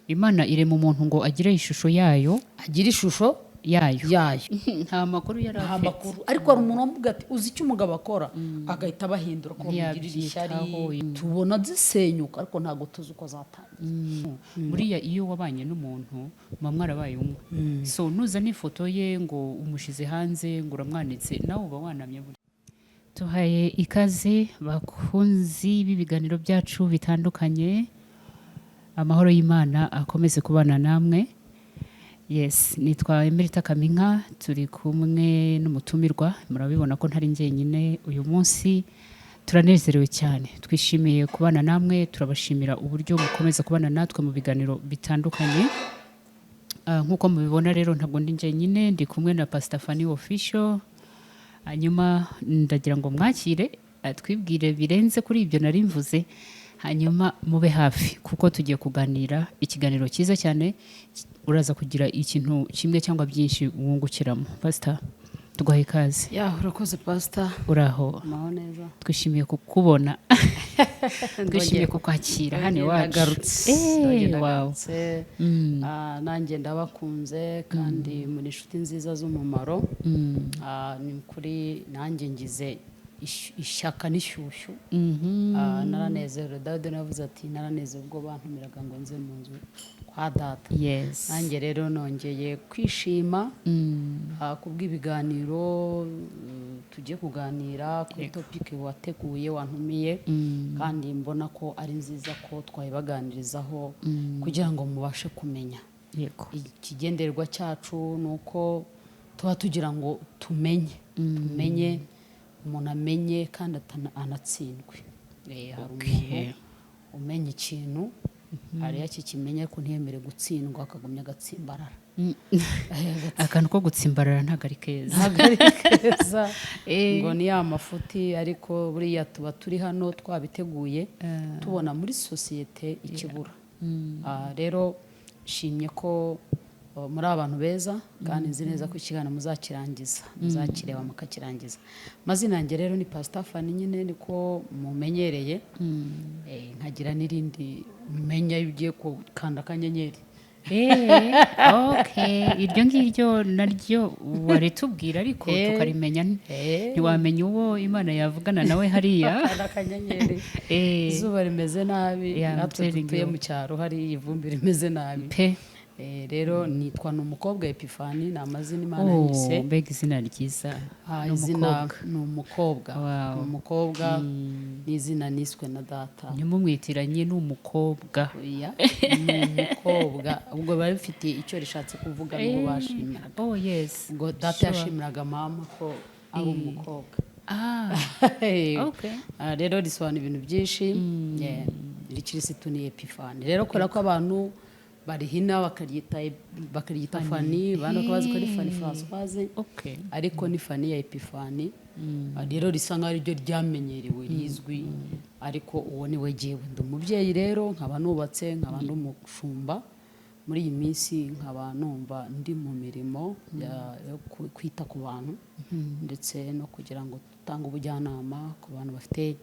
Imana irema umuntu ngo agire ishusho yayo agira ishusho yayo nta makuru yari afite. ariko hari umuntu wamuvuga ati uzi icyo umugabo akora agahita abahindura ko bamugirira ishyari tubona zisenyuka ariko ntabwo tuzi uko zatangiye. buriya iyo wabanye n'umuntu muba mwarabaye umwe, so nuza n'ifoto ye ngo umushize hanze ngo uramwanitse nawe uba wanamye. Tuhaye ikaze bakunzi b'ibiganiro byacu bitandukanye, amahoro y'Imana akomeze kubana namwe. Yes, nitwa Emerita Kaminka, turi kumwe n'umutumirwa, murabibona ko ntari njyenyine uyu munsi. Turanezerewe cyane, twishimiye kubana namwe, turabashimira uburyo mukomeza kubana natwe mu biganiro bitandukanye. Nkuko mubibona rero ntabwo ndi njyenyine, ndi kumwe na Pastor Fanny Official. Hanyuma ndagira ngo mwakire twibwire birenze kuri ibyo nari mvuze, hanyuma mube hafi kuko tugiye kuganira ikiganiro cyiza cyane. Uraza kugira ikintu kimwe cyangwa byinshi wungukiramo. Pastor, tuguha ikaze. Urakoze Pastor. Uraho? Maho neza. Twishimiye kukubona. Twishimiye kukwakira hano iwacu. Wow. Nanjye ndabakunze kandi muri inshuti nziza z'umumaro. Ni kuri nanjye ngize ishyaka n'ishyushyu. Naranezerewe. Dawidi navuze ati naranezerewe ubwo bantumiraga ngo nze mu nzu kwa data. Yes. Nanjye rero nongeye kwishima kubw'ibiganiro tugiye kuganira kuri topic wateguye wantumiye, kandi mbona ko ari nziza ko twayibaganirizaho kugira ngo mubashe kumenya. Yego. Ikigenderwa cyacu nuko tuba tugira ngo tumenye umuntu amenye kandi anatsindwe. Hari umuntu umenya ikintu hariya kikimenya ko ntiyemere gutsindwa akagumya agatsimbarara. Akantu ko gutsimbarara ntabwo ari keza ngo ni ya mafuti, ariko buriya tuba turi hano twabiteguye tubona muri sosiyete ikibura. Rero nshimye ko muri abantu beza kandi nzi neza ko ikiganiro muzakirangiza, muzakireba mukakirangiza. Amazina yanjye rero ni Pastor Fanny, nyine niko mumenyereye. Nkagira n'irindi menya ugiye gukanda akanyenyeri. Okay, iryo ngiryo naryo waritubwira ariko tukarimenya. Ntiwamenya uwo Imana yavugana nawe hariya. Akanyenyeri. Izuba rimeze nabi, natwe dutuye mu cyaro hari ivumbi rimeze nabi. Rero nitwa n'umukobwa Epifani, ni amazina Imana yise. Mbega izina ryiza. Izina ni umukobwa. Umukobwa ni izina niswe na data. Nyumumwitiranye n'umukobwa. Ni umukobwa. Ubwo bari bifite icyo rishatse kuvuga ngo bashimira. Yes. Ubwo data yashimiraga mama ko ari umukobwa. Okay. Rero risobanura ibintu byinshi. Rikirisitu ni Epifani. Rero kubera ko abantu barihina bakaryita Fanny, bandi bakabaza ko ari Fanny Françoise, ariko ni Fanny ya Epifani. Rero risa nk'aho ariryo ryamenyerewe rizwi, ariko uwo ni we jyewe. Ndi umubyeyi rero, nkaba nubatse, nkaba ndi umushumba. Muri iyi minsi nkaba numva ndi mu mirimo yo kwita ku bantu ndetse no kugira ngo tutange ubujyanama ku bantu bafite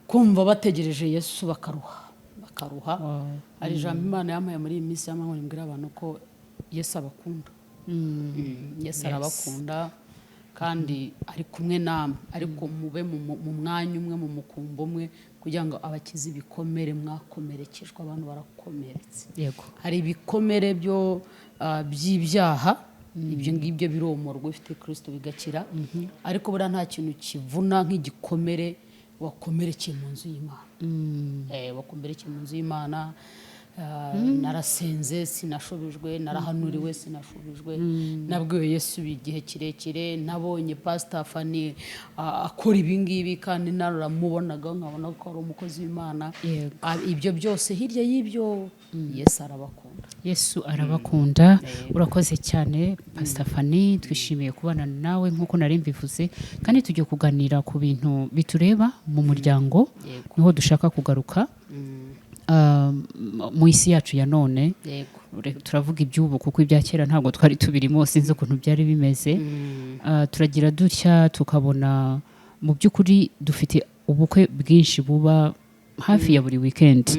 kumva bategereje Yesu bakaruha. Hari ijambo Imana yampaye muri iyi minsi y'amahoro imbwira abantu ko Yesu abakunda. Yesu arabakunda kandi ari kumwe namwe, ariko mube mu mwanya umwe, mu mukumbo umwe, kugira ngo abakize ibikomere mwakomerekejwe. Abantu barakomeretse. Yego. Hari ibikomere by'ibyaha, ibyo ngibyo biromorwa ufite Kristo bigakira, ariko buriya nta kintu kivuna nk'igikomere wakomerekeye mu nzu y'Imana. Wakomerekeye mu nzu y'Imana. Narasenze sinashubijwe, narahanuriwe sinashubijwe, nabwiwe Yesu igihe kirekire, nabonye Pastor Fanny akora ibingibi kandi naramubonaga nkabona ko ari umukozi w'Imana. Ibyo byose hirya y'ibyo Yesu arabakunda. Yesu arabakunda. Urakoze cyane Pastor Fanny, twishimiye kubana nawe nk'uko nari mbivuze, kandi tugiye kuganira ku bintu bitureba mu muryango. Niho dushaka kugaruka mu isi yacu ya none. Turavuga iby'ubu kuko ibya kera ntabwo twari tubirimo, sinzi ukuntu byari bimeze. Turagira dutya tukabona mu by'ukuri dufite ubukwe bwinshi buba hafi ya buri weekend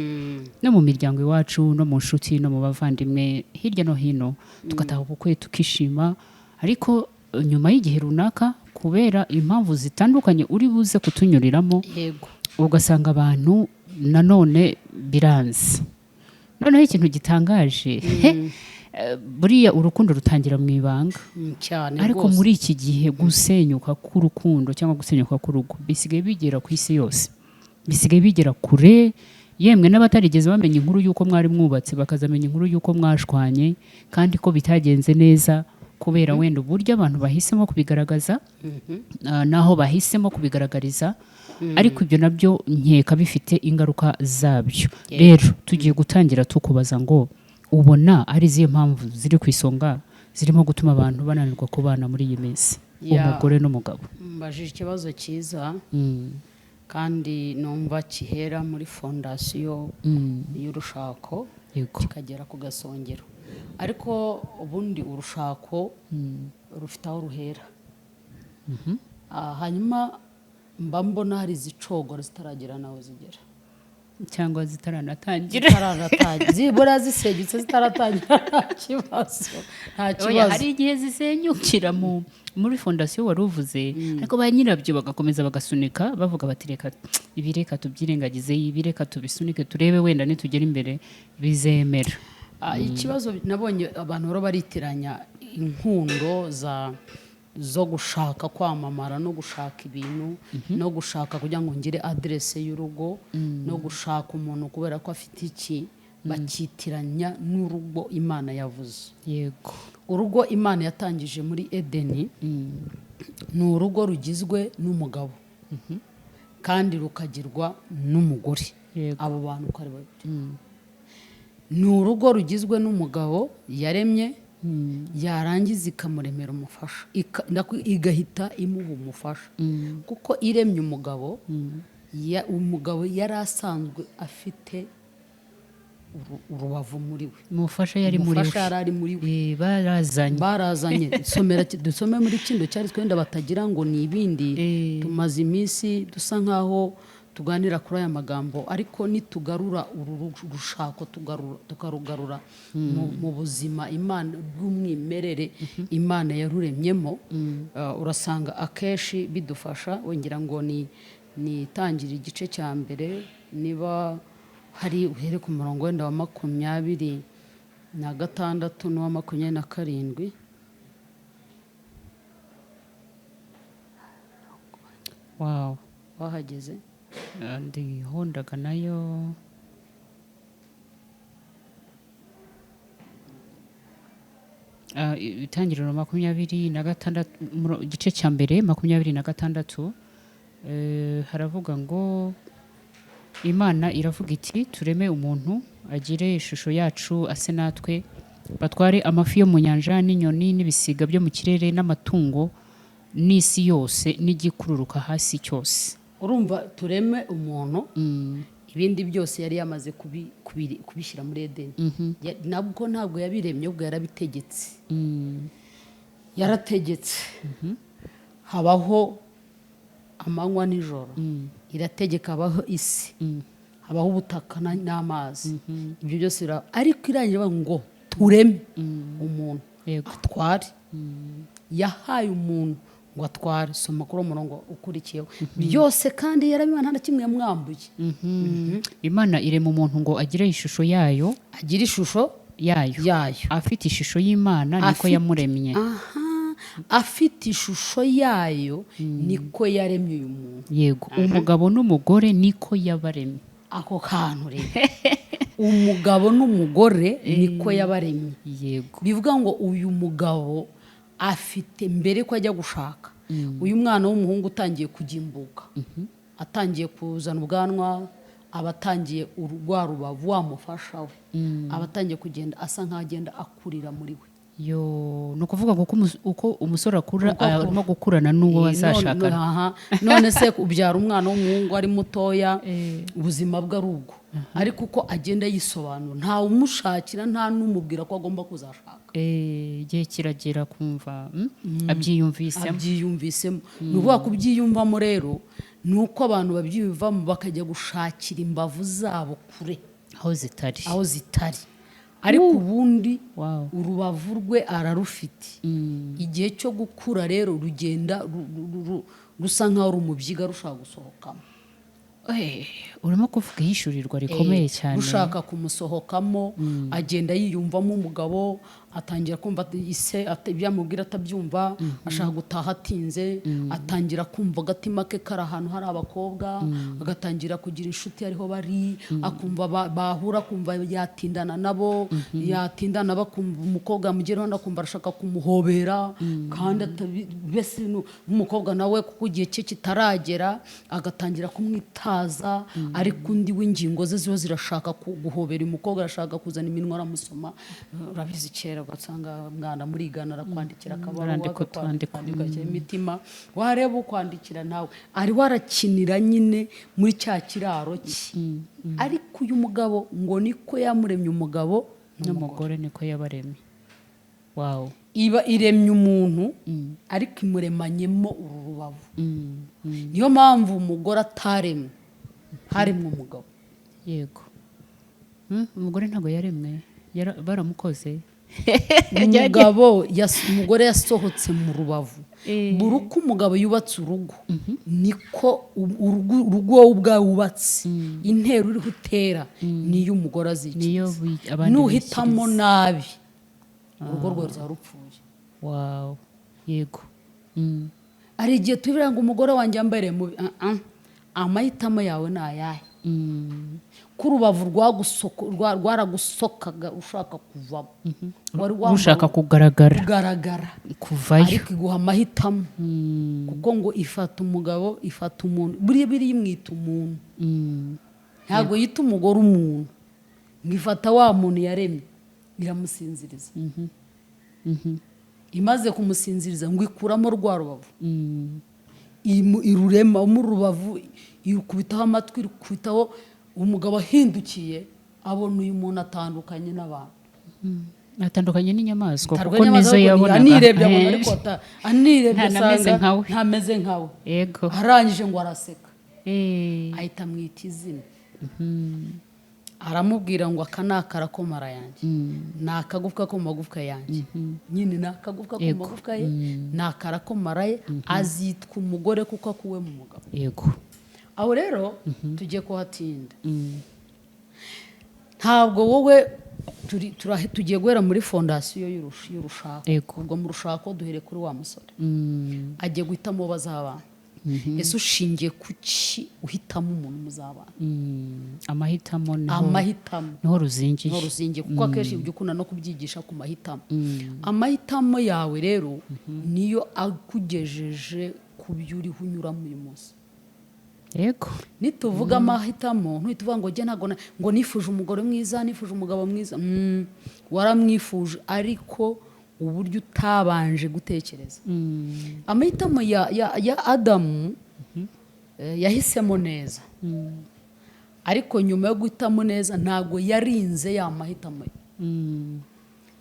no mu miryango iwacu no mu nshuti no mu bavandimwe hirya no hino tugataha ubukwe tukishima ariko nyuma y'igihe runaka kubera impamvu zitandukanye uri buze kutunyuriramo yego ugasanga abantu nanone biranze noneho ikintu gitangaje buriya urukundo rutangira mu ibanga cyane ariko muri iki gihe gusenyuka k'urukundo cyangwa gusenyuka k'urugo bisigaye bigera ku isi yose bisigaye bigera kure yemwe n'abatarigeze bamenya inkuru y'uko mwari mwubatse bakazamenya inkuru y'uko mwashwanye kandi ko bitagenze neza kubera wenda uburyo abantu bahisemo kubigaragaza naho bahisemo kubigaragariza ariko ibyo nabyo nkeka bifite ingaruka zabyo rero tugiye gutangira tukubaza ngo ubona ari izihe mpamvu ziri ku isonga zirimo gutuma abantu bananirwa kubana muri iyi minsi umugore n'umugabo mbajije ikibazo cyiza kandi numva kihera muri fondasiyo y'urushako kikagera ku gasongero ariko ubundi urushako rufite aho ruhera hanyuma mba mbona hari izicogora zitaragera naho zigera cyangwa zitaranatangira zibura zisenyutse zitaratangira nta kibazo hari igihe zisenyukira muri fondasiyo wari uvuze ariko ba nyirabyo bagakomeza bagasunika bavuga bati reka tubyirengagize reka tubisunike turebe wenda nitugera imbere bizemera ikibazo nabonye abantu baba baritiranya inkundo zo gushaka kwamamara no gushaka ibintu no gushaka kugira ngo ngire aderese y'urugo no gushaka umuntu kubera ko afite iki bakitiranya n'urugo Imana yavuze yego urugo Imana yatangije muri Edeni ni urugo rugizwe n'umugabo kandi rukagirwa n'umugore abo bantu uko ari babiri ni urugo rugizwe n'umugabo yaremye yarangiza ikamuremera umufasha igahita imuha umufasha kuko iremye umugabo yari asanzwe afite urubavu muri we umufasha yari muri we barazanye dusome muri kino cyari twenda batagira ngo ni ibindi tumaze iminsi dusa nkaho tuganira kuri aya magambo ariko nitugarura uru rushako tukarugarura mu buzima Imana bw'umwimerere Imana yaruremyemo urasanga akenshi bidufasha wongera ngo ni itangira igice cya mbere niba hari uhere ku murongo wenda wa 26 n'uwa 27 wow wahageze ndihondaga nayo itangiriro 26 igice cya mbere 26 haravuga ngo Imana iravuga iti tureme umuntu agire ishusho yacu ase natwe batware amafi yo mu nyanja n'inyoni n'ibisiga byo mu kirere n'amatungo n'isi yose n'igikururuka hasi cyose urumva tureme umuntu ibindi byose yari yamaze kubishyira muri Edeni nabwo ntabwo yabiremye ubwo yarabitegetse yarategetse habaho amanywa n'ijoro irategeka habaho isi habaho ubutaka n'amazi ibyo byose ariko irangira ngo tureme umuntu atware yahaye umuntu ngo atware soma kuri umurongo ukurikiyeho byose kandi yarabimana nta kimwe yamwambuye Imana irema umuntu ngo agire ishusho yayo agire ishusho yayo afite ishusho y'Imana niko yamuremye afite ishusho yayo niko yaremye uyu muntu yego umugabo n'umugore niko yabaremye ako kantu rero umugabo n'umugore niko yabaremye yego bivuga ngo uyu mugabo afite mbere ko ajya gushaka uyu mwana w'umuhungu utangiye kugimbuka atangiye kuzana ubwanwa abatangiye urwa rubavu wamufasha we abatangiye kugenda asa nk'agenda akurira muri we yo no kuvuga ngo uko umusore akura arimo gukurana n'uwo bazashakana none se ubyara umwana w'umuhungu ari mutoya ubuzima bwe ari ubwo ariko uko agenda yisobanura nta umushakira nta n'umubwira ko agomba kuzashaka igihe kiragera kumva abyiyumvisemo ni ukuvuga kubyiyumvamo rero nuko abantu babyivamo bakajya gushakira imbavu zabo kure aho zitari ariko ubundi urubavu rwe ararufite igihe cyo gukura rero rugenda rusa nkaho rumubyiga rushaka gusohokamo urimo kuvuga ihishurirwa rikomeye cyane rushaka kumusohokamo agenda yiyumvamo umugabo atangira kumva ise ibyamubwira atabyumva ashaka gutaha atinze atangira kumva agatima ke kari ahantu hari abakobwa agatangira kugira inshuti ariho bari akumva bahura kumva yatindana nabo yatindana bakumva umukobwa mugeraho ndakumva arashaka kumuhobera kandi bese umukobwa nawe kuko igihe cye kitaragera agatangira kumwitaza ariko undi w'ingingo ze ziba zirashaka guhobera umukobwa arashaka kuzana iminwa aramusoma urabizi kera ugasanga mwana murigana arakwandikira akabaruwa akakwandikira imitima wareba ukwandikira nawe ari warakinira nyine muri cya kiraro cye ariko uyu mugabo ngo niko yamuremye umugabo n'umugore niko yabaremye iba iremye umuntu ariko imuremanyemo uru rubavu niyo mpamvu umugore ataremwe haremwe umugabo yego umugore ntabwo yaremwe baramukoze umugore yasohotse mu rubavu buri uko umugabo yubatse urugo niko urugo wowe ubwawe wubatse intero uriho utera niyo umugore azikiza nuhitamo nabi urugo rwawe ruzaba rupfuye yego hari igihe tubira ngo umugore wanjye yambaye mubi amahitamo yawe ni ayahe ko urubavu rwaragusokaga ushaka kuvamo ushaka kugaragara kuvayo ariko iguha amahitamo kuko ngo ifata umugabo ifata umuntu buriya yimwita umuntu ntabwo yita umugore umuntu ngo ifata wa muntu yaremye iramusinziriza imaze kumusinziriza ngo ikuramo rwa rubavu irurema mu rubavu irukubitaho amatwi irukubitaho umugabo ahindukiye abona uyu muntu atandukanye n'abantu atandukanye n'inyamaswa kuko nizo yabonaga anirebye ntameze nkawe yego arangije ngo araseka ahita amwita izina aramubwira ngo aka ni akarakoma yanjye ni akagufwa ko mu magufwa yanjye nyine ni akagufwa ko mu magufwa ye ni akarakomara ye azitwa umugore kuko akuwe mu mugabo yego aho rero tugiye kuhatinda ntabwo wowe tugiye guhera muri fondasiyo y'urushako ubwo mu rushako duhere kuri wa musore agiye guhitamo bazabana ese ushingiye kuki uhitamo umuntu muzabana amahitamo niho ruzingiye kuko akenshi ujya ukunda no kubyigisha ku mahitamo amahitamo yawe rero niyo akugejeje ku byo uriho unyuramo uyu munsi yego nituvuga amahitamo ntituvuga ngo njye ntabwo ngo nifuje umugore mwiza nifuje umugabo mwiza waramwifuje ariko uburyo utabanje gutekereza amahitamo ya Adamu yahisemo neza ariko nyuma yo guhitamo neza ntabwo yarinze ya mahitamo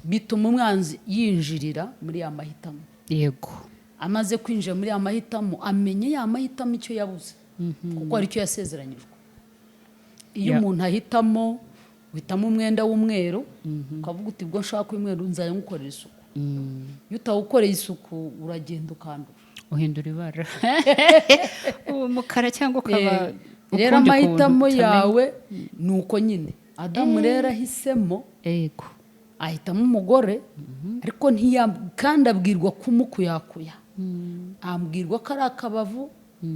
bituma umwanzi yinjirira muri ya mahitamo yego amaze kwinjira muri ya mahitamo amenye ya mahitamo icyo yabuze kuko ari cyo yasezeranyijwe iyo umuntu ahitamo uhitamo umwenda w'umweru ukavuga uti bwo nshaka umweru nzajya ngukorera isuku iyo utawukoreye isuku uragenda ukandura uhindura ibara umukara cyangwa ukaba rero amahitamo yawe ni uko nyine Adamu rero ahisemo ahitamo umugore ariko kandi abwirwa kumukuyakuya ambwirwa ko ari akabavu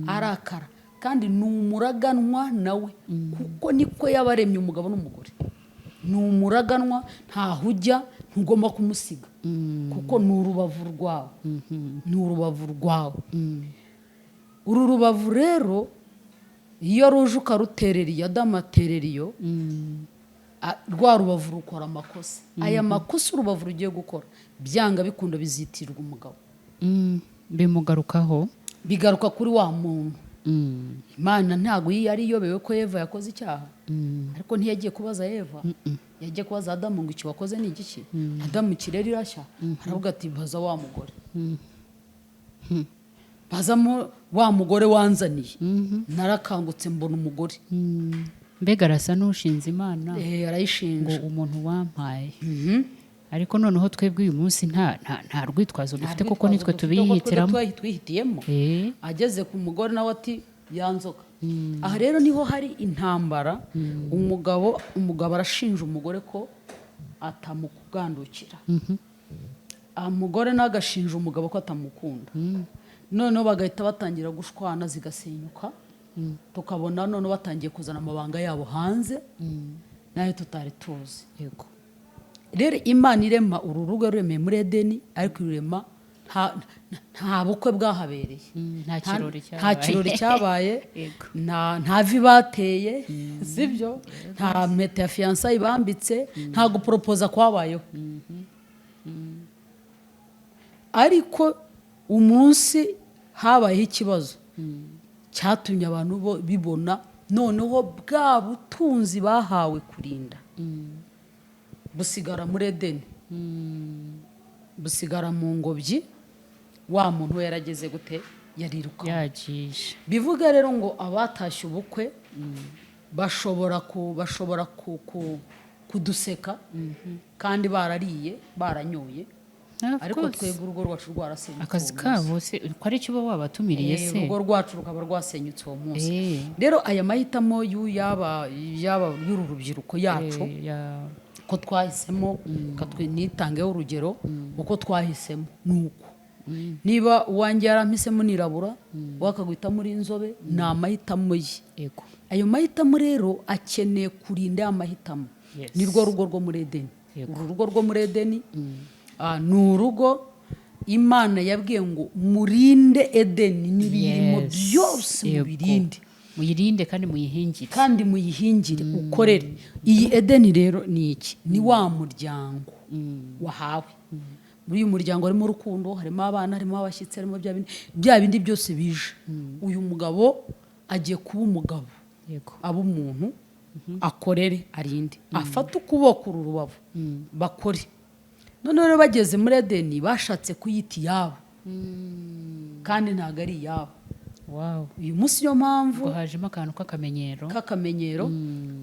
arakara kandi ni umuraganwa nawe kuko niko yabaremye umugabo n'umugore ni umuraganwa ntaho ujya ntugomba kumusiga kuko ni urubavu rwawe ni urubavu rwawe uru rubavu rero iyo ruje ukaruterera iyo Adamu aterera iyo rwa rubavu rukora amakosa aya makosa urubavu rugiye gukora byanga bikunda bizitirwa umugabo bimugarukaho bigaruka kuri wa muntu Imana ntabwo yari iyobewe ko Eva yakoze icyaha ariko ntiyagiye kubaza Eva yagiye kubaza Adamu ngo icyo wakoze ni igiki Adamu ikirere irashya aravuga ati baza wa mugore bazamo wa mugore wanzaniye narakangutse mbona umugore mbega arasa n'ushinze Imana arayishinja ngo umuntu wampaye ariko noneho twebwe uyu munsi nta rwitwazo dufite kuko nitwe tubiyihitiramo twihitiyemo ageze ku mugore nawe ati yanzoga aha rero niho hari intambara umugabo arashinja umugore ko atamukugandukira umugore nagashinja umugabo ko atamukunda noneho bagahita batangira gushwana zigasenyuka tukabona noneho batangiye kuzana amabanga yabo hanze nayo tutari tuzi yego rero Imana irema uru rugo ruremeye muri Edeni ariko irema nta bukwe bwahabereye nta kirori cyabaye nta vi bateye sibyo nta mpeta ya fiyansaye bambitse nta guporopoza kwabayeho ariko umunsi habayeho ikibazo cyatumye abantu bibona noneho bwa butunzi bahawe kurinda busigara muri Edeni busigara mu ngobyi wa muntu we yarageze gute yariruka yagisha bivuga rero ngo abatashye ubukwe bashobora kuduseka kandi barariye baranyoye ariko twebwe urugo rwacu rwarasenyutse akazi kabo se ko ari cyo wabatumiriye se urugo rwacu rukaba rwasenyutse uwo munsi rero aya mahitamo yaba y'uru rubyiruko yacu ko twahisemo nitangeho urugero uko twahisemo nuko niba uwanjye yarampisemo nirabura wakagwita muri inzobe ni amahitamo ye ayo mahitamo rero akeneye kurinda ya mahitamo ni rwo rugo rwo muri Edeni uru rugo rwo muri Edeni ni urugo Imana yabwiye ngo murinde Edeni n'ibirimo byose mubirinde muyirinde kandi muyihingire ukorere iyi Edeni rero ni iki ni wa muryango wahawe muri uyu muryango harimo urukundo harimo abana harimo abashyitsi harimo bya bindi byose bije uyu mugabo agiye kuba umugabo aba umuntu akorere arinde afate ukuboko uru rubavu bakore none rero bageze muri Edeni bashatse kuyita iyabo kandi ntabwo ari iyabo uyu munsi niyo mpamvu hajemo akantu k'akamenyero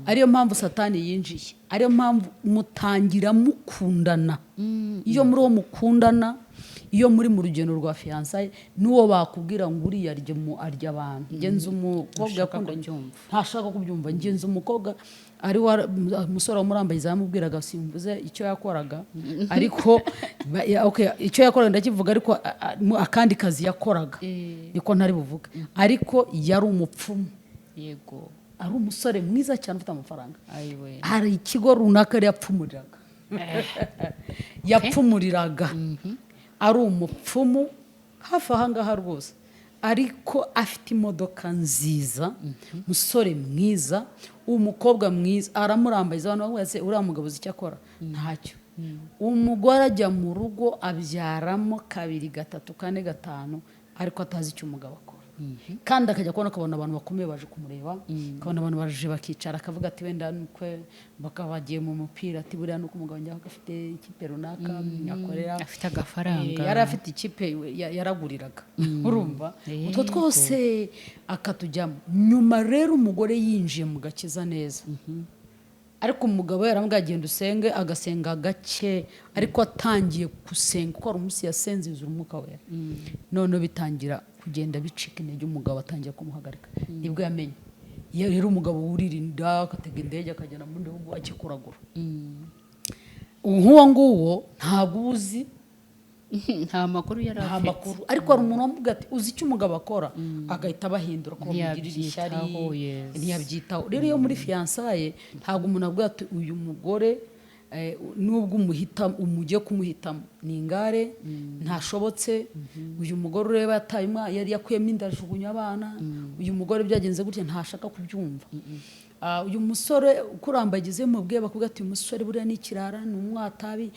ariyo mpamvu Satani yinjiye ariyo mpamvu mutangira mukundana iyo muri uwo mukundana iyo muri mu rugendo rwa fiyansaye n'uwo bakubwira ngo uriya arya abantu ngenzi umukobwa ntashaka kubyumva ngenzi umukobwa ari umusore wamurambaye zamubwiraga simvuze icyo yakoraga ariko icyo yakoraga ndakivuga ariko akandi kazi yakoraga niko ntari buvuga ariko yari umupfumu yego ari umusore mwiza cyane ufite amafaranga hari ikigo runaka yari yapfumuriraga ari umupfumu hafi ahangaha rwose ariko afite imodoka nziza umusore mwiza umukobwa mwiza aramurambaza abantu bose uriya mugabo uzi icyo akora ntacyo umugore ajya mu rugo abyaramo 2 3 4 5 ariko atazi icyo umugabo akora kandi akajya kubona akabona abantu bakomeye baje kumureba akabona abantu baje bakicara akavuga ati wenda nukwe bakabagiye mu mupira ati buriya nuko umugabo njya afite ikipe runaka nyakorera afite agafaranga yari afite ikipe yaraguriraga urumva utwo twose akatujyamo nyuma rero umugore yinjiye mu gakiza neza ariko umugabo yaramubwiye agenda usenge agasenga gake ariko atangiye gusenga kuko ari umunsi yasenze yuzura umwuka wera none bitangira kugenda bicika intege umugabo atangiye kumuhagarika nibwo yamenye rero umugabo wuririnda agatega indege akagenda mu gihugu akikuragura nk'uwo nguwo ntabwo uzi nta makuru yari afite ariko hari umuntu wamubwira ati uzi icyo umugabo akora agahita abahindura ko bamugirira ishyari ntiyabyitaho rero iyo muri fiyansaye ntabwo umuntu avuga ati uyu mugore nubwo umugiye kumuhitamo ni ingare ntashobotse uyu mugore ureba yari yakuyemo inda ajugunya abana uyu mugore byagenze gutya ntashaka kubyumva uyu musore ukurambagize mubwiye bakubwira ati uyu musore buriya ni ikirara ni umwatabi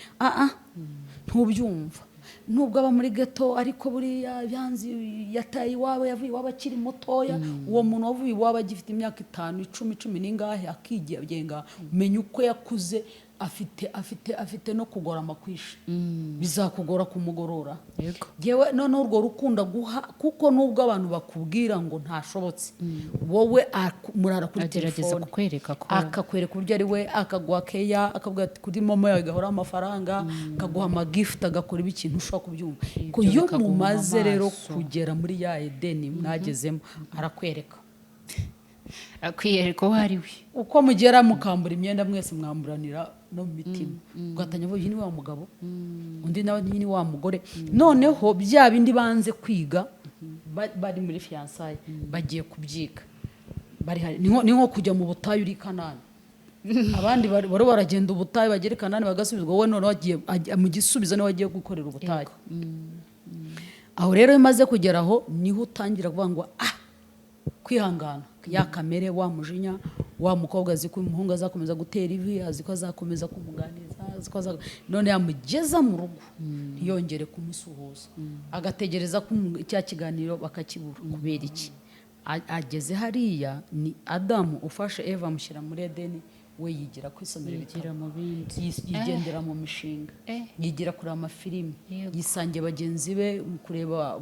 ntubyumva nubwo aba muri geto ariko buriya yanzi yataye iwabo yavuye iwabo akiri mutoya uwo muntu wavuye iwabo agifite imyaka 5 10 10 n'ingahe akigenga umenya uko yakuze afite no kugora amakwisha bizakugora kumugorora yego yewe none urwo rukunda guha kuko nubwo abantu bakubwira ngo ntashobotse wowe murara kuri agerageza telefone kukwereka ko akakwereka uburyo ari we akaguha keya akavuga ati kuri momo yawe gahora amafaranga akaguha amagift agakora ikintu ushobora kubyumva ko iyo mumaze rero kugera muri ya Edeni mwagezemo arakwereka akwiyereka uwo ari we uko mugera mukambura imyenda mwese mwamburanira no mu mitima ugatanya ngo iyi ni wa mugabo undi nawe ni wa mugore noneho bya bindi banze kwiga bari muri fiançailles bagiye kubyiga bari hari ni nko kujya mu butayu uri Kanani abandi bari baragenda ubutayu bagera Kanani bagasubizwa wowe none wagiye mu gisubizo niwe wagiye gukorera ubutayu aho rero imaze kugeraho niho utangira kuvuga ngo kwihangana ya kamere wa mujinya wa mukobwa azi ko umuhungu azakomeza gutera ivi azi ko azakomeza kumuganiza azi ko none yamugeza mu rugo ntiyongere kumusuhuza agategereza ko cya kiganiro bakakibura kubera iki ageze hariya ni Adamu ufashe Eva amushyira muri Edeni we yigira kwisomera yigira mu bindi yigendera mu mishinga yigira kureba amafilimi yisangiye bagenzi be kureba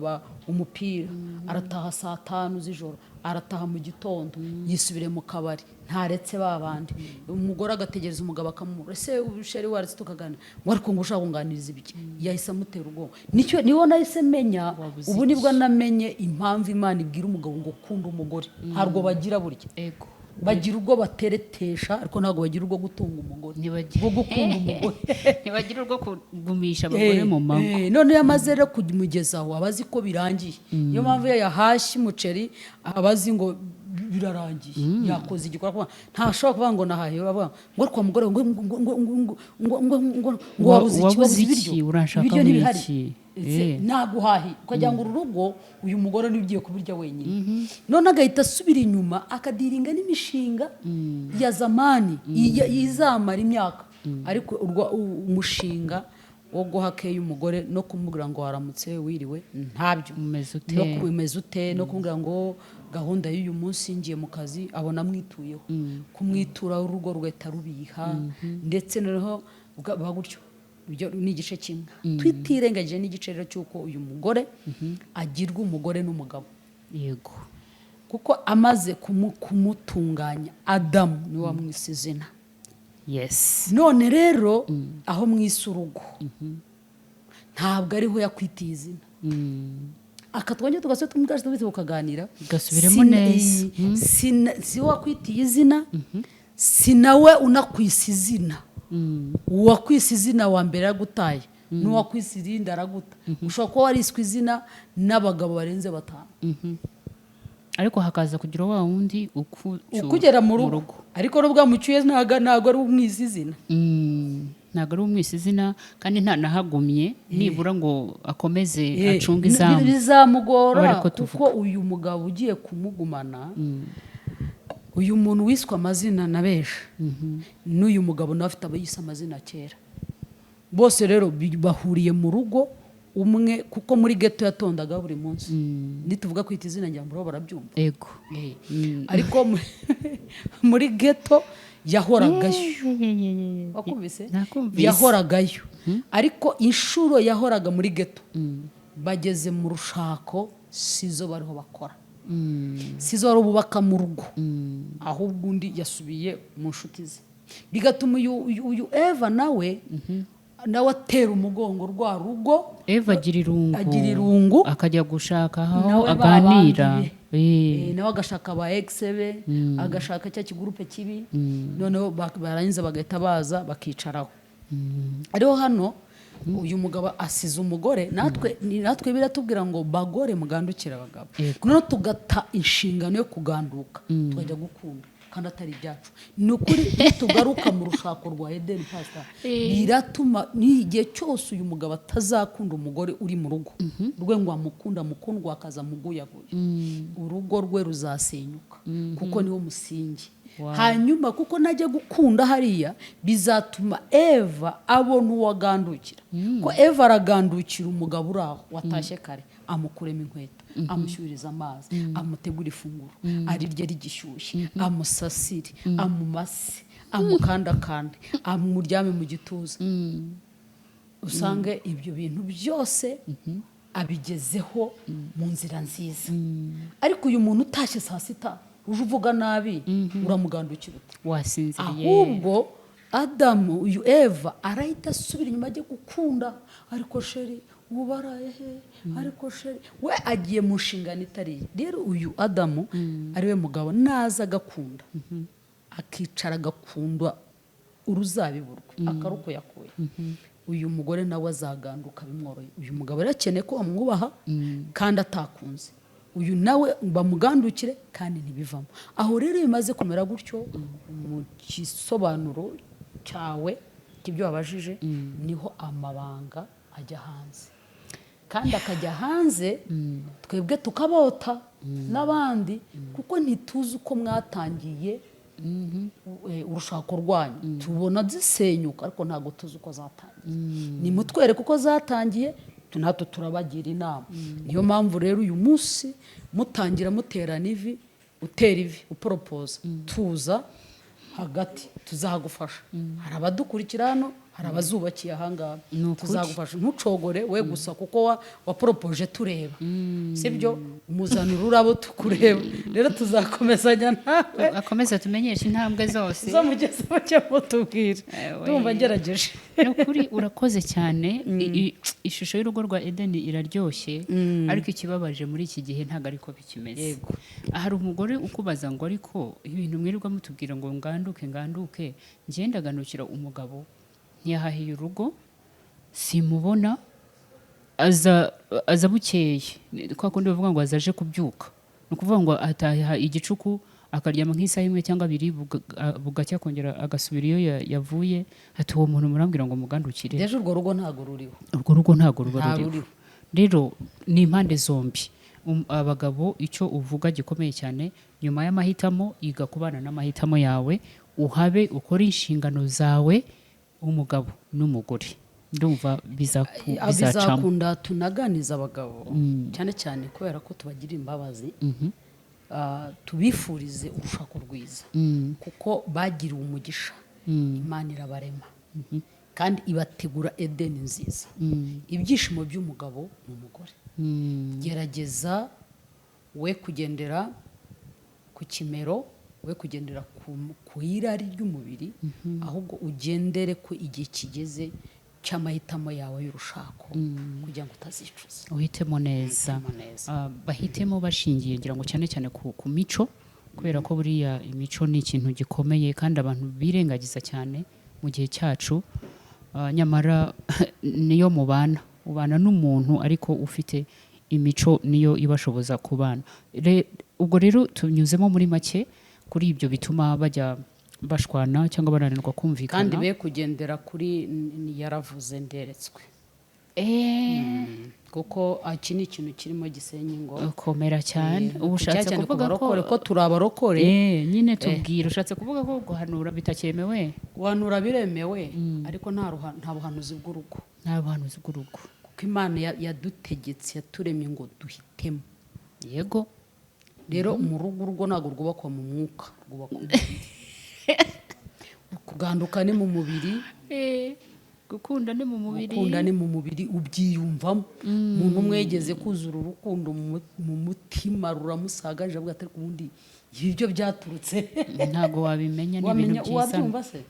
umupira arataha saa 5 z'ijoro arataha mu gitondo yisubire mu kabari ntaretse babandi umugore agategereza umugabo akamura se ubusheri waritse tukagana ngo ariko ngo ushaka kunganiriza ibiki yahise amutera ubwoba nicyo niho nahise menya ubu nibwo namenye impamvu Imana ibwira umugabo ngo kunda umugore ntarwo bagira burya ego bagira ubwo bateretesha ariko ntabwo bagira ubwo gutunga umugore bwo gukunda umugore ntibagira ubwo kugumisha abagore mu mago none yamaze rero kumugezaho abazi ko birangiye niyo mpamvu yahashye umuceri abazi ngo birarangiye yakoze igikorwa ntashobora kuvuga ngo nahaye bavuga ngo kwa mugore ngo wabuze ikibazo ibiryo ntibihari naguhahi ukagira ngo uru rugo uyu mugore nibigiye kubirya wenyine none agahita asubira inyuma akadiringa n'imishinga ya zamani izamara imyaka ariko umushinga wo guhakeye umugore no kumubwira ngo waramutse wiriwe ntabyo umeze ute no kumubwira ngo gahunda y'uyu munsi ngiye mu kazi abona mwituyeho kumwitura urugo rugahita rubiha ndetse noneho bagutyo ni igice kimwe twitirengagije n'igice rero cy'uko uyu mugore agirwa umugore n'umugabo yego kuko amaze kumutunganya Adamu niwe wamwise izina yes none rero aho mwise urugo ntabwo ariho yakwitiye izina akatwongera tugasubira tumubwira tukaganira gasubiremo neza si wakwitiye izina si nawe unakwise izina uwakwise izina wa mbere aragutaye n'uwakwise irindi araguta ushobora kuba wariswe izina n'abagabo barenze 5 ariko hakaza kugira wa wundi ukugera mu rugo ariko no bwamucyuye ntago ari umwisi izina ntago ari umwisi izina kandi nta nahagumye nibura ngo akomeze acunga izamu bizamugora kuko uyu mugabo ugiye kumugumana uyu muntu wiswe amazina na besha n'uyu mugabo nawe afite abayise amazina kera bose rero bahuriye mu rugo umwe kuko muri ghetto yatondaga buri munsi nituvuga kwita izina njyamburo barabyumva ego ariko muri ghetto yahoragayo wakumvise yahoragayo ariko inshuro yahoraga muri ghetto bageze mu rushako sizo bariho bakora sizo wari ubaka mu rugo ahubwo undi yasubiye mu nshuti ze bigatuma uyu Eva nawe atera umugongo rwa rugo Eva agira irungu akajya gushaka aho aganira nawe agashaka aba ex be agashaka cya kigurupe kibi noneho barangiza bagahita baza bakicaraho ariho hano uyu mugabo asize umugore natwe biratubwira ngo bagore mugandukira abagabo none tugata inshingano yo kuganduka tukajya gukunda kandi atari ibyacu ni ukuri tugaruka mu rushako rwa Eden Pastor biratuma n'igihe cyose uyu mugabo atazakunda umugore uri mu rugo rwe ngo amukundwa akaza muguyaguye urugo rwe ruzasenyuka kuko niwo musingi hanyuma kuko najya gukunda hariya bizatuma Eva abona uwagandukira ko Eva aragandukira umugabo uraho watashye kare amukurema inkweto amushyuriza amazi amutegura ifunguro arirye rigishyushye amusasire amumase amukandakande amuryame mu gituza usange ibyo bintu byose abigezeho mu nzira nziza. Ariko uyu muntu utashye saa sita uje uvuga nabi uramugandukira ute? wasinziriye ahubwo Adamu uyu Eva arahita asubira inyuma ajya gukunda, ariko sheri ubu baraye he, ariko sheri we agiye mu nshingano itari ye. Rero uyu Adamu ariwe mugabo naza agakunda akicara agakundwa uruzabibu rwe akaruko yakuye, uyu mugore nawe azaganduka bimworoye. Uyu mugabo rero akeneye ko bamwubaha kandi atakunze, uyu nawe bamugandukire kandi ntibivamo. Aho rero bimaze kumera gutyo mu gisobanuro cyawe cy'ibyo wabajije niho amabanga ajya hanze, kandi akajya hanze twebwe tukabota n'abandi, kuko ntituzi uko mwatangiye urushako rwanyu. Tubona zisenyuka ariko ntabwo tuzi uko zatangiye. Nimutwereke uko zatangiye natwe turabagira inama. Niyo mpamvu rero uyu munsi mutangira muterana ivi, utera ivi uporopoza, tuza hagati tuzagufasha. Hari abadukurikira hano, hari abazubakiye ahangaha, tuzagufasha. Ntucogore we gusa kuko waporopoje tureba, sibyo? Umuzanira urabo tukureba. Rero tuzakomezanya nawe, akomeza tumenyesha intambwe zose zamugeze muke mutubwira. Ndumva ngerageje. Nukuri urakoze cyane. Ishusho y'urugo rwa Edeni iraryoshye, ariko ikibabaje muri iki gihe ntago ariko bikimeze. Hari umugore ukubaza ngo ariko ibintu mwirirwa mutubwira ngo nganduke ngenda ganukira umugabo ntiyahahiye urugo, simubona, aza bukeye, kwa kundi bavuga ngo azaje kubyuka. Ni ukuvuga ngo ataha igicuku akaryama nk'isaha imwe cyangwa abiri, bugacya kongera agasubira iyo yavuye. Ati uwo muntu murambwira ngo mugandukire, deje urwo rugo ntago ruriho. Urwo rugo ntago ruba ruriho. Rero ni impande zombi. Abagabo icyo uvuga gikomeye cyane, nyuma y'amahitamo yiga kubana n'amahitamo yawe, uhabe ukora inshingano zawe, umugabo n'umugore. Ndumva bizakunda. Tunaganiza abagabo cyane cyane kubera ko tubagira imbabazi, tubifurize urushako rwiza, kuko bagiriwe umugisha. Imana irabarema kandi ibategura Edeni nziza. Ibyishimo by'umugabo n'umugore. Gerageza we kugendera ku kimero, we kugendera ku irari ry'umubiri, ahubwo ugendere ko igihe kigeze cy'amahitamo yawe y'urushako, kugira ngo utazicuza. Uhitemo neza. Bahitemo bashingiye ngira ngo cyane cyane ku mico, kubera ko buriya imico ni ikintu gikomeye kandi abantu birengagiza cyane mu gihe cyacu. Nyamara niyo ubana n'umuntu ariko ufite imico niyo ibashoboza kubana. Ubwo rero tunyuzemo muri make kuri ibyo bituma bajya bashwana cyangwa bananirwa kumvikana, kandi be kugendera kuri yaravuze nderetswe. Kuko iki ni ikintu kirimo gisenya ingo. Komera cyane. Ubushatse kuvuga ko turabarokore. Nyine tubwira, ushatse kuvuga ko guhanura bitakemewe. Guhanura biremewe, ariko nta buhanuzi bw'urugo. Nta buhanuzi bw'urugo. Kuko Imana yadutegetse, yaturemye ngo duhitemo. Yego. Rero mu rugo urugo ntabwo rwubakwa mu mwuka, rwubakwa mu mubiri. Kuganduka ni mu mubiri, gukunda ni mu mubiri. Gukunda ni mu mubiri, ubyiyumvamo. Umuntu umwe yigeze kuzura urukundo mu mutima ruramusagaje, avuga ati ubundi ibyo byaturutse. Ntago wabimenya n'ibintu byiza. Wabyumva se?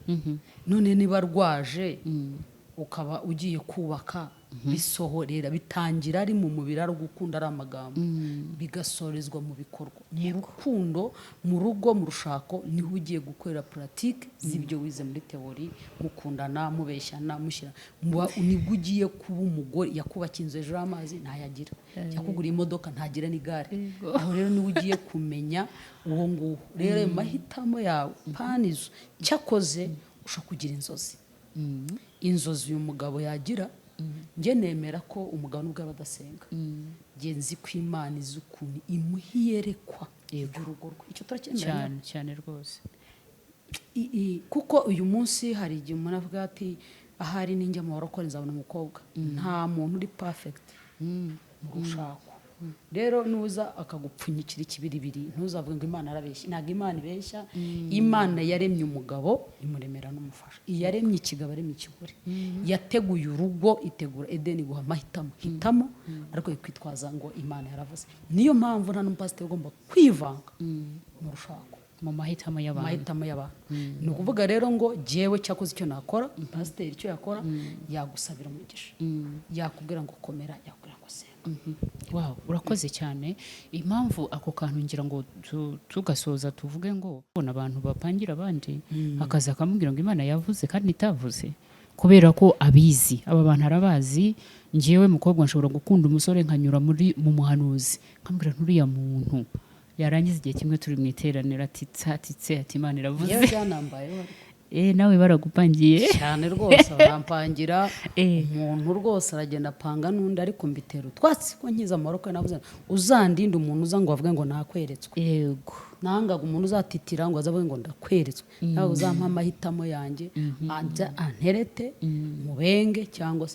None niba rwaje ukaba ugiye kubaka, bisohorera bitangira ari mu mubiri, ari gukunda ari amagambo, bigasorezwa mu bikorwa. Mu rukundo, mu rugo, mu rushako niho ugiye gukorera pratique z'ibyo wize muri teori, mukundana, mubeshyana, mushyira. Nibwo ugiye kuba umugore yakubakiye inzu hejuru y'amazi ntayagira, yakugura imodoka ntagira n'igare. Aho rero niho ugiye kumenya uwo nguwo. Rero mahitamo yawe panizo cyakoze ushaka kugira inzozi. Inzozi uyu mugabo yagira, njye nemera ko umugabo nubwo aba adasenga, nzi ko Imana izi ukuntu imuhiyerekwa urugo rwe. Icyo turacyemera cyane rwose. Kuko uyu munsi hari igihe umuntu avuga ati ahari ninjya mu barokore nzabona umukobwa. Nta muntu uri perfect mu rushako. rero nuza akagupfunyikira ikibiribiri ntuzavuge ngo Imana arabeshya. Ntabwo Imana ibeshya. Imana yaremye umugabo imuremera n'umufasha. Iyaremye ikigabo aremye ikigore. Yateguye urugo itegura Edeni guha amahitamo. Hitamo ariko ikwitwaza ngo Imana yaravuze. Niyo mpamvu nta n'umupasiteri ugomba kwivanga mu rushako mu mahitamo y'abantu. Ni ukuvuga rero ngo jyewe cyakoze icyo nakora, pasiteri icyo yakora, yagusabira umugisha, yakubwira ngo komera, yakubwira ngo senga. Wow, urakoze cyane. Impamvu ako kantu ngira ngo tugasoza tuvuge ngo ubona abantu bapangira abandi akaza akamubwira ngo Imana yavuze kandi itavuze, kubera ko abizi. Aba bantu arabazi. Njyewe mukobwa nshobora gukunda umusore nkanyura mu muhanuzi nkambwira nturiya muntu, yarangiza igihe kimwe turi mu iteraniro ati Imana iravuze. Yewe byanambayeho. Nawe baragupangiye cyane rwose. Barampangira umuntu rwose aragenda apanga n'undi, ariko mbitera utwatsi ko nkiza amaboko navuze uzandinde umuntu uza ngo avuge ngo nakweretswe. Yego. Nangaga umuntu uzatitira ngo azavuge ngo ndakweretswe. Nawe uzampa amahitamo yanjye anterete mubenge cyangwa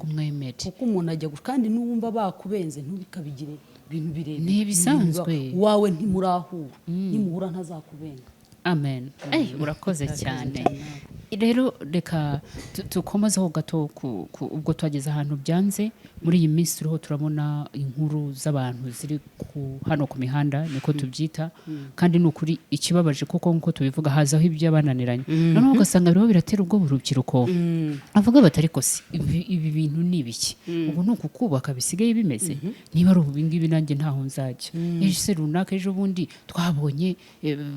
umwemere. Kuko umuntu ajya kandi n'uwumva bakubenze ntubikabigire ibintu birebire. Ni ibisanzwe. Wawe ntimurahura. Nimuhura ntazakubenga. Amen. Urakoze cyane. Rero reka tukomezeho gato ubwo twageze ahantu byanze. Muri iyi minsi turiho turabona inkuru z'abantu ziri hano ku mihanda, niko tubyita, kandi ni ukuri ikibabaje kuko nkuko tubivuga hazaho iby'abananiranye. Noneho ugasanga biriho biratera ubwo urubyiruko avuga bati ariko si ibi bintu ni ibiki, ubu ni ukubaka bisigaye bimeze, niba ari ubu ngibi nanjye ntaho nzajya. Ese runaka ejo bundi twabonye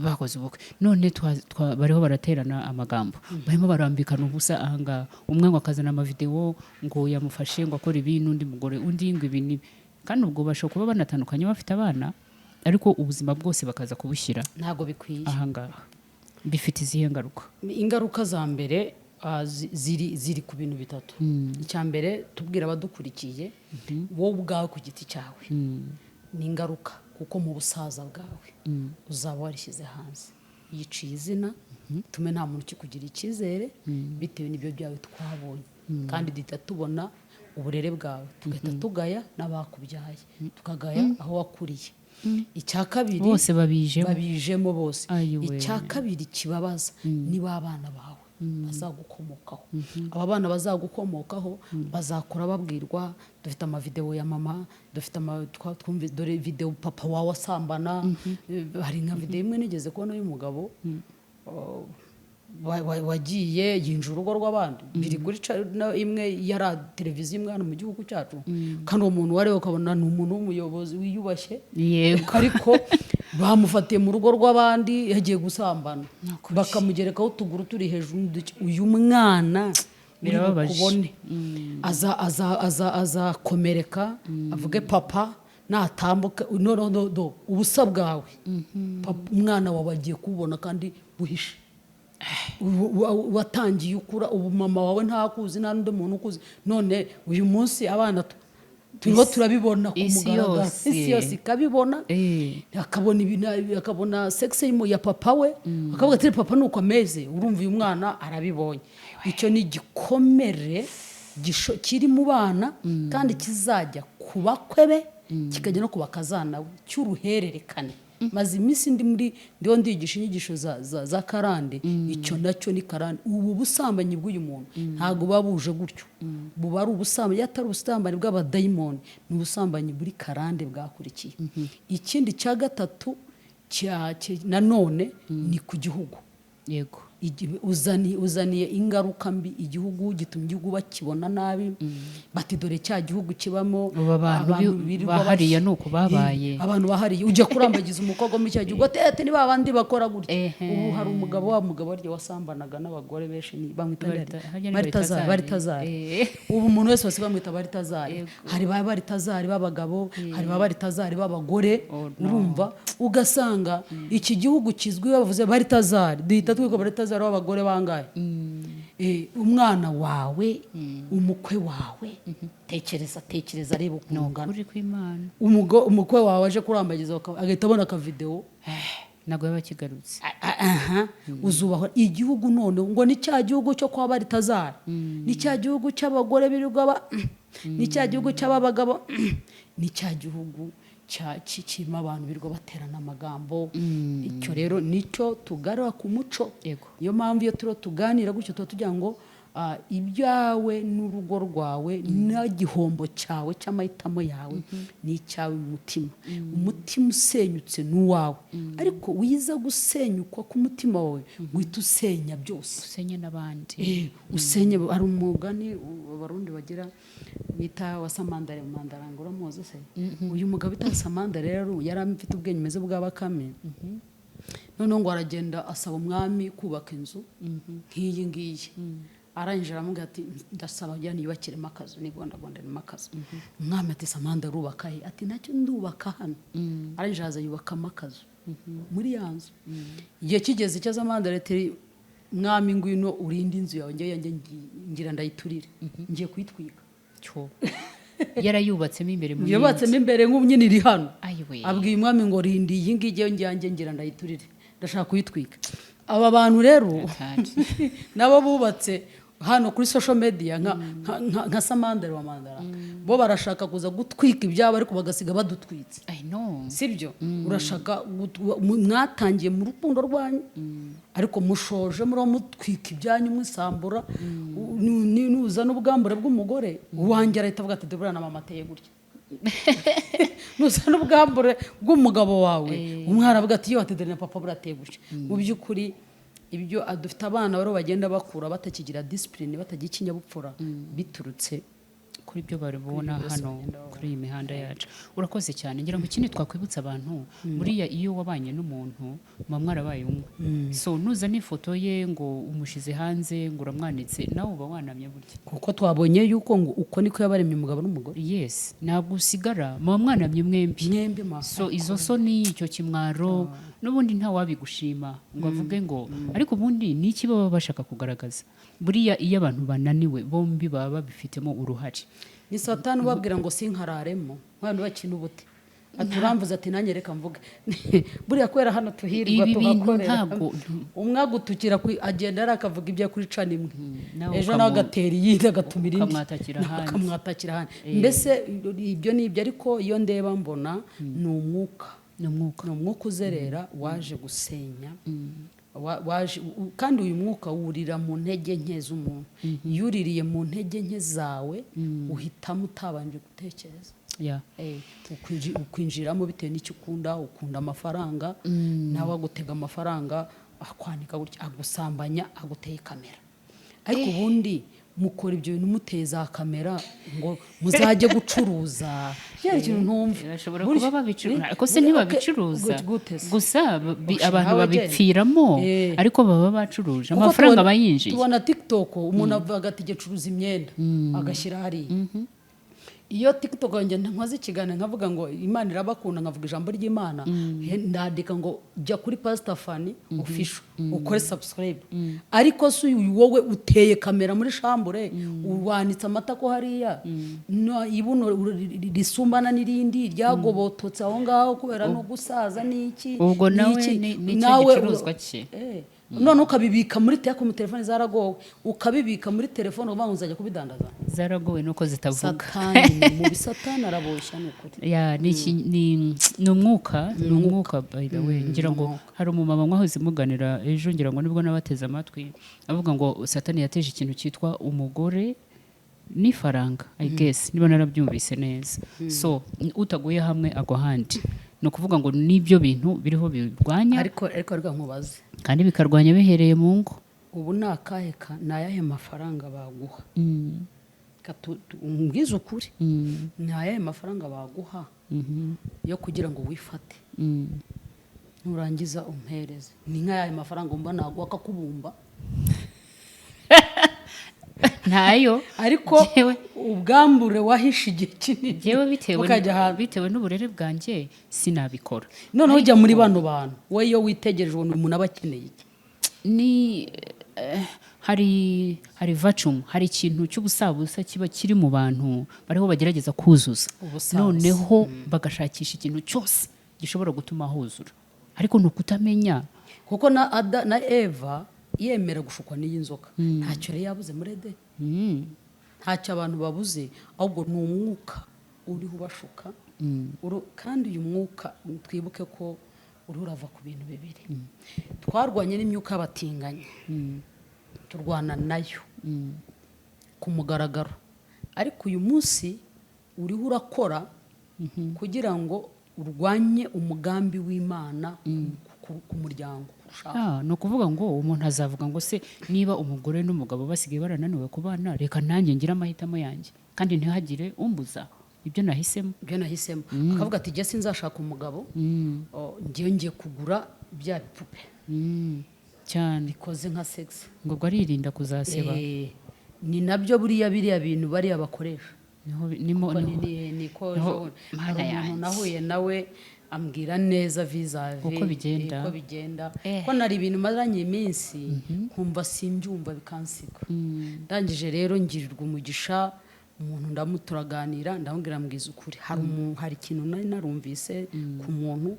bakoze ubukwe, none bariho baraterana amagambo, barimo barambikana ubusa ahangaha. Umwe ngo akazana amavideo ngo yamufashe ngo akora ibi, n'undi mugore undi ngo ibi nibi, kandi ubwo bashobora kuba banatandukanye bafite abana, ariko ubuzima bwose bakaza kubushyira ntago bikwiye ahangaha. Bifite izihe ngaruka? Ingaruka za mbere ziri ku bintu bitatu. Icya mbere tubwira abadukurikiye, wowe ubwawe ku giti cyawe ni ingaruka, kuko mu busaza bwawe uzaba warishyize hanze, yiciye izina, tume nta muntu ukikugira icyizere bitewe n'ibyo byawe twabonye, kandi duhita tubona uburere bwawe, tugahita tugaya n'abakubyaye, tukagaya aho wakuriye. Icya kabiri bose babijemo bose. Icya kabiri kibabaza niba abana bawe bazagukomokaho. Aba bana bazagukomokaho bazakora babwirwa dufite amavideo ya mama, dufite twumve dore video papa wawe asambana. Hari nka video imwe nigeze kubona y'umugabo wagiye yinjira urugo rw'abandi, biri kuri imwe yara televiziyo imwe hano mu gihugu cyacu, kandi uwo muntu wareba ukabona ni umuntu w'umuyobozi wiyubashye, ariko bamufatiye mu rugo rw'abandi yagiye gusambana, bakamugerekaho utuguru turi hejuru. Uyu mwana birababajwe, azakomereka avuge papa natambuka ubusa bwawe, umwana wawe agiye kubona kandi buhishe. Watangiye ukura, ubu mama wawe ntakuzi, nta n'undi muntu ukuzi, none uyu munsi abana turiho turabibona ku mugaragaro, isi yose ikabibona, akabona sexe ya papa we, akavuga ati papa nuko ameze. Urumva uyu mwana arabibonye. Icyo ni igikomere kiri mu bana, kandi kizajya ku bakwebe kikajya no ku bakazana we, cy'uruhererekane. Maze iminsi ndiho ndigisha inyigisho za karande. Icyo nacyo ni karande. Ubu busambanyi bw'uyu muntu ntabwo buba buje gutyo, buba ari ubusambanyi, atari ubusambanyi bw'abadayimoni, ni ubusambanyi buri karande bwakurikiye. Ikindi cya gatatu nanone ni ku gihugu. Yego. Uzaniye ingaruka mbi igihugu, gituma igihugu bakibona nabi, bati dore cya gihugu kibamo abantu bahariya nuko babaye. Abantu bahariye ujya kurambagiza umukobwa mu cya gihugu ati ni babandi bakora gutya. Ubu hari umugabo arya wasambanaga n'abagore benshi, bamwita Baritazari. Ubu umuntu wese wasiba bamwita Baritazari. Hari ba Baritazari b'abagabo, hari ba Baritazari b'abagore. Urumva, ugasanga iki gihugu kizwi bavuze Baritazari, duhita twiko Baritazari w'abagore bangaye. Umwana wawe, umukwe wawe, tekereza reba ukungana. Umukwe wawe aje kurambagiza agahita abona akavideo, ntabwo yaba kigarutse. Uzubaho igihugu none ngo ni cya gihugu cyo kwa Baritazari, ni cya gihugu cy'abagore birirwa ni cya gihugu cy'ababagabo ni cya gihugu kirimo abantu birirwa baterana amagambo. Icyo rero nicyo tugarura ku muco. Niyo mpamvu iyo turiho tuganira gutyo tuba tugira ngo ibyawe n'urugo rwawe n'igihombo cyawe cy'amahitamo yawe ni icyawe umutima. Umutima usenyutse ni uwawe, ariko wiza gusenyukwa k'umutima wawe uhita usenya byose, usenye n'abandi. Usenye. Hari umugani abarundi bagira bita wa Samandare mu Mandaranga, uramuzi se? Uyu mugabo bita Samandare rero yari afite ubwenge meze bwa Bakame. Noneho ngo aragenda asaba umwami kubaka inzu nk'iyi ngiyi. Arangije aramubwira ati ndasaba njya niyubakiremo akazu, nigondagondemo akazu. Umwami ati Samanda arubaka he? Ati nacyo ndubaka hano. Arangije aza yubakamo akazu muri ya nzu. Igihe kigeze icyo Samanda ati mwami ngwino urinde inzu yawe, ngira ndayiturire, ngiye kuyitwika. Yarayubatsemo imbere mu yubatsemo imbere nk'ubu nyine iri hano. Abwiye umwami ngo rindi iyi ngiyi njyanjye ngira ndayiturire, ndashaka kuyitwika. Aba bantu rero nabo bubatse hano kuri social media nka Samandare wa Mandara, bo barashaka kuza gutwika ibyabo ariko bagasiga badutwitse. Sibyo? Urashaka mwatangiye mu rukundo rwanyu ariko mushoje muri mutwika ibyanyu mwisambura. Nuza n'ubwambure bw'umugore uwanjye arahita avuga ati debura na mama ateye gutya. Nuza n'ubwambure bw'umugabo wawe umwana avuga ati yo atedere na papa burateye gutya. Mu by'ukuri ibyo dufite abana baro bagenda bakura batakigira discipline, batagira ikinyabupfura biturutse kuri byo baribona hano kuri iyi mihanda yacu. Urakoze cyane. Ngira ngo ikindi twakwibutsa abantu, buriya iyo wabanye n'umuntu mwarabaye umwe, so nuza n'ifoto ye ngo umushize hanze ngo uramwanitse, nawe uba wanamye burya, kuko twabonye yuko ngo uko niko yabaremye umugabo n'umugore. Yes, ntabwo usigara mu mwanamye mwembi. So izo soni, icyo kimwaro n'ubundi nta wabigushima ngo avuge ngo, ariko ubundi niki baba bashaka kugaragaza. Buriya iyo abantu bananiwe bombi baba babifitemo uruhare. Ni Satani ubabwira ngo sinkararemo, abantu bakina ubute. Aturamvuze ati nanjye reka mvuge. Buriya kwera hano tuhirwa tuhakorera. Umwe agutukira agenda arakavuga ibyo kuri cana imwe. Ejo nawe agatera iyindi agatumira indi. Akamwatakira hano. Mbese ibyo ni ibyo, ariko iyo ndeba mbona ni umwuka. Ni umwuka uzerera waje gusenya. Kandi uyu mwuka wurira mu ntege nke z'umuntu. Iyo uririye mu ntege nke zawe uhitamo utabanje gutekereza. Ukwinjiramo bitewe n'icyo ukunda. Ukunda amafaranga, nawe agutega amafaranga, akwanika gutya, agusambanya, aguteye kamera. Ariko ubundi mukora ibyo bintu muteza kamera ngo muzajye gucuruza. Yari ikintu ntumva. Bashobora kuba babicuruza, ariko se ntibabicuruza gusa abantu babipfiramo, ariko baba bacuruje amafaranga bayinjiye. Tubona TikTok umuntu avuga ati gicuruza imyenda agashyira hari. Iyo TikTok yanjye nkoze ikiganiro nkavuga ngo Imana irabakunda, nkavuga ijambo ry'Imana, ndandika ngo jya kuri Pastor Fanny official ukore subscribe. Ariko se uyu wowe uteye kamera muri shambure, uwanitse amata ko hariya ibuno risumbana n'irindi ryagobototse aho ngaho kubera no gusaza n'iki. Ubwo nawe gicuruzwa cye. None ukabibika muri telefone zaragowe, ukabibika muri telefone uvuga ngo uzajya kubidandaza. Zaragowe nuko zitavuga. Satani mu bisatani araboshya n'ukuri. Ni umwuka by the way. Ngira ngo hari umumama mwahoze muganira ejo, ngira ngo nibwo nabateze amatwi avuga ngo Satani yateje ikintu cyitwa umugore n'ifaranga. I guess niba narabyumvise neza. So utaguye hamwe agwa handi. No kuvuga ngo nibyo bintu biriho birwanya, ariko nkubaze kandi bikarwanya bihereye mu ngo. Ubu nakaheka nayahe mafaranga baguha? Umbwiza ukuri. Nayahe mafaranga baguha yo kugira ngo wifate? Nurangiza umpereze. Ni nkayahe mafaranga umba naguha akakubumba? Ntayo. Ariko ubwambure wahishe igihe kinini. Jewe bitewe n'uburere bwanjye sinabikora. None ujya muri bano bantu, we iyo witegereje umuntu aba akeneye iki? Ni hari vacuum, hari ikintu cy'ubusabusa kiba kiri mu bantu bariho bagerageza kuzuza. Noneho bagashakisha ikintu cyose gishobora gutuma huzura. Ariko nukutamenya, kuko na Eva yemera gushukwa n'iyi nzoka, ntacyo rero yabuze muri Edeni. ntacyo abantu babuze ahubwo ni umwuka uriho ubashuka kandi uyu mwuka twibuke ko uriho urava ku bintu bibiri twarwanye n'imyuka y'abatinganyi turwana nayo ku mugaragaro ariko uyu munsi uriho urakora kugira ngo urwanye umugambi w'Imana ku muryango ni ukuvuga ngo umuntu azavuga ngo se niba umugore n'umugabo basigaye barananiwe kubana reka nanjye ngira amahitamo yanjye kandi ntihagire umbuza ibyo nahisemo akavuga ati jye sinzashaka umugabo ngiye kugura bya bipupe cyane bikoze nka sex ngo aririnda kuzaseba ni nabyo biriya bintu bariya bakoresha niko umuntu nahuye nawe ambwira neza vizavi uko bigenda ko nari ibintu maranye iminsi nkumva simbyumva bikansiga ndangije rero ngirirwa umugisha umuntu ndamuturaganira ndamubwira mbwiza ukuri hari ikintu nari narumvise ku muntu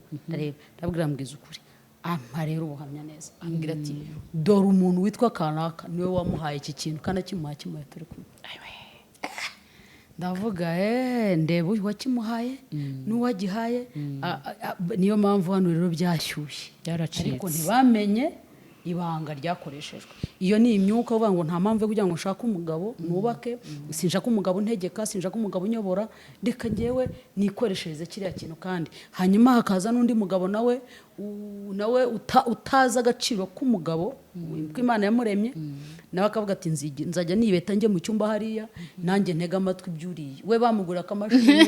ndabwira mbwiza ukuri ampa rero ubuhamya neza ambwira ati dore umuntu witwa kanaka niwe wamuhaye iki kintu kandi akimuhaye turi kumwe ndavuga ndeba uwakimuhaye n'uwagihaye niyo mpamvu hano rero byashyushye ariko ntibamenye ibanga ryakoreshejwe iyo ni imyuka uvuga ngo nta mpamvu yo kugira ngo nshake umugabo nubake sinshaka umugabo ntegeka sinshaka umugabo unyobora reka ngewe nikoreshereze kiriya kintu kandi hanyuma hakaza n'undi mugabo nawe utazi agaciro k'umugabo Imana yamuremye nawe akavuga ati nzajya nibeta njye mu cyumba hariya nanjye ntega amatwi ibyuriye we bamugurira akamashini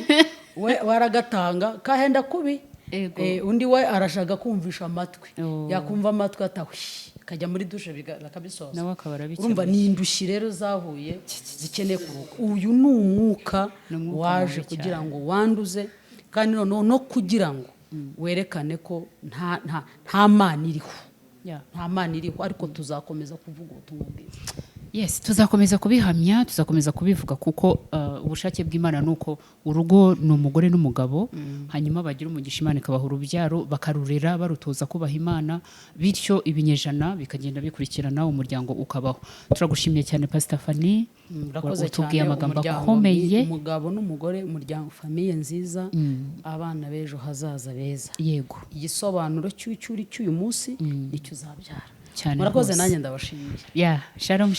we waragatanga kahenda kubi undi we arashaka kumvisha amatwi yakumva amatwi atahwi akajya muri dushe bakabisoza urumva ni indushyi rero zahuye zikeneye kuruka uyu ni umwuka waje kugira ngo wanduze kandi no kugira ngo werekane ko nta mana iriho nta mana iriho ariko tuzakomeza kuvuga ubutumwa bwiza yes tuzakomeza kubihamya tuzakomeza kubivuga kuko ubushake bw'Imana nuko urugo ni umugore n'umugabo hanyuma bagira umugisha Imana ikabaha urubyaro bakarurera barutoza kubaha Imana bityo ibinyejana bikagenda bikurikirana umuryango ukabaho turagushimiye cyane Pastor Fanny utubwiye amagambo akomeye umugabo n'umugore umuryango famille nziza abana bejo hazaza beza yego igisobanuro cy'uyu munsi nicyo uzabyara cyane murakoze nanjye ndabashimiye shalom